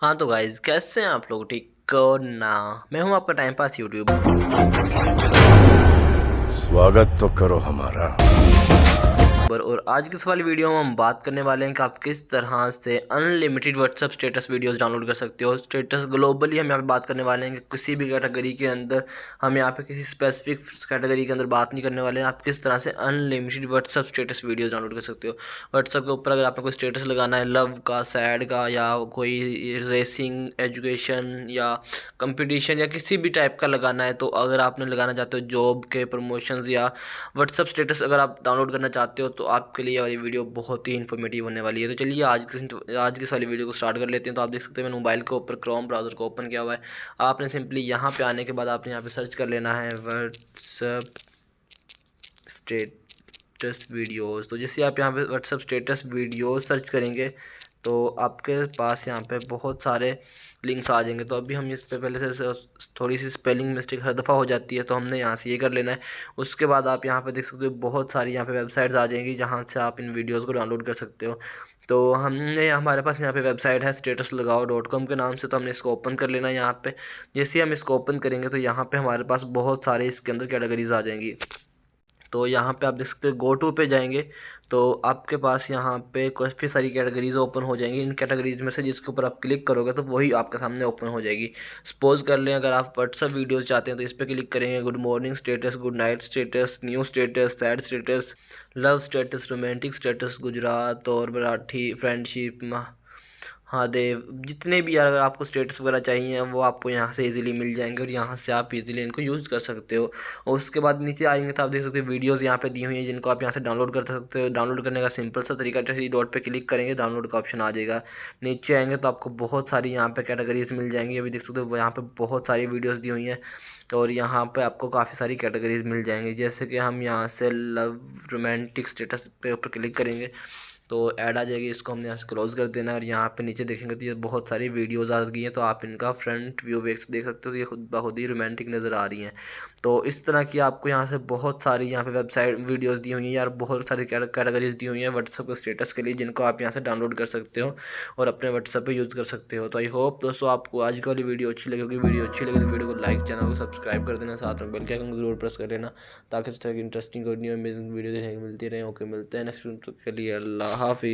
हाँ तो गाइज कैसे हैं आप लोग? ठीक हो ना? मैं हूँ आपका टाइम पास यूट्यूब। स्वागत तो करो हमारा। और आज की इस वाली वीडियो में हम बात करने वाले हैं कि आप किस तरह से unlimited WhatsApp status videos download कर सकते हो। स्टेटस ग्लोबली हम यहाँ पे बात करने वाले हैं कि किसी भी कैटेगरी के अंदर हम यहाँ पे किसी स्पेसिफिक कैटेगरी के अंदर बात नहीं करने वाले हैं। आप किस तरह से unlimited WhatsApp status videos download कर सकते हो। व्हाट्सएप के ऊपर अगर आपको कोई स्टेटस लगाना है लव का, सैड का, या कोई रेसिंग, एजुकेशन या कंपटीशन या किसी भी टाइप का लगाना है, तो अगर आपने लगाना चाहते हो जॉब के प्रमोशंस या व्हाट्सअप स्टेटस अगर आप डाउनलोड करना चाहते हो, तो आपके लिए ये वाली वीडियो बहुत ही इन्फॉर्मेटिव होने वाली है। तो चलिए आज की इस वाली वीडियो को स्टार्ट कर लेते हैं। तो आप देख सकते हैं मैंने मोबाइल के ऊपर क्रोम ब्राउज़र को ओपन किया हुआ है। आपने सिंपली यहाँ पे आने के बाद आपने यहाँ पे सर्च कर लेना है व्हाट्सअप स्टेटस वीडियोस। तो जैसे आप यहाँ पे व्हाट्सअप स्टेटस वीडियोस सर्च करेंगे तो आपके पास यहाँ पे बहुत सारे लिंक्स आ जाएंगे। तो अभी हम इस पे पहले से थोड़ी सी स्पेलिंग मिस्टेक हर दफ़ा हो जाती है, तो हमने यहाँ से ये कर लेना है। उसके बाद आप यहाँ पे देख सकते हो बहुत सारी यहाँ पे वेबसाइट्स आ जाएंगी जहाँ से आप इन वीडियोस को डाउनलोड कर सकते हो। तो हमने हमारे पास यहाँ पे वेबसाइट है स्टेटस लगाओ .com के नाम से। तो हमने इसको ओपन कर लेना है यहाँ पे। जैसे ही हम इसको ओपन करेंगे तो यहाँ पे हमारे पास बहुत सारे इसके अंदर कैटेगरीज आ जाएंगी। तो यहाँ पे आप देख सकते हो गो टू पे जाएंगे तो आपके पास यहाँ पे काफ़ी सारी कैटेगरीज ओपन हो जाएंगी। इन कैटेगरीज में से जिसके ऊपर आप क्लिक करोगे तो वही आपके सामने ओपन हो जाएगी। सपोज कर लें अगर आप व्हाट्सअप वीडियोस चाहते हैं तो इस पर क्लिक करेंगे। Good morning status, good night status, new status, sad status, love status, romantic status, Gujarat और मराठी, फ्रेंडशिप, हाँ देव, जितने भी अगर आपको स्टेटस वगैरह चाहिए वो आपको यहाँ से इजीली मिल जाएंगे और यहाँ से आप इजीली इनको यूज़ कर सकते हो। और उसके बाद नीचे आएंगे तो आप देख सकते हो वीडियोस यहाँ पे दी हुई हैं जिनको आप यहाँ से डाउनलोड कर सकते हो। डाउनलोड करने का सिंपल सा तरीका, जैसे डॉट पे क्लिक करेंगे डाउनलोड का ऑप्शन आ जाएगा। नीचे आएंगे तो आपको बहुत सारी यहाँ पे कैटेगरीज मिल जाएंगी। अभी देख सकते हो यहाँ पे बहुत सारी वीडियोज़ दी हुई हैं और यहाँ पे आपको काफ़ी सारी कैटेगरीज मिल जाएंगी। जैसे कि हम यहाँ से लव रोमांटिक स्टेटस पे ऊपर क्लिक करेंगे तो ऐड आ जाएगी। इसको हमने यहाँ से क्लोज कर देना है और यहाँ पे नीचे देखेंगे तो ये बहुत सारी वीडियोज़ आ गई हैं। तो आप इनका फ्रंट व्यू देख सकते हो, ये खुद ब खुद ही रोमांटिक नज़र आ रही हैं। तो इस तरह की आपको यहाँ से बहुत सारी यहाँ पे वेबसाइट वीडियोज़ दी हुई हैं यार, बहुत सारी कैटेगरीज दी हुई हैं व्हाट्सअप के स्टेटस के लिए, जिनको आप यहाँ से डाउनलोड कर सकते हो और अपने व्हाट्सअप पर यूज़ कर सकते हो। तो आई होप दोस्तों आपको आज की वाली वीडियो अच्छी लगी होगी। वीडियो अच्छी लगी तो वीडियो को लाइक, चैनल को सब्सक्राइब कर देना, साथ में बेल के आइकन को जरूर प्रेस कर देना ताकि इस तरह की इंटरेस्टिंग और न्यू अमेजिंग वीडियो देखने को मिलती रहे। ओके, मिलते हैं नेक्स्ट के लिए। अल्लाह हाफिज़।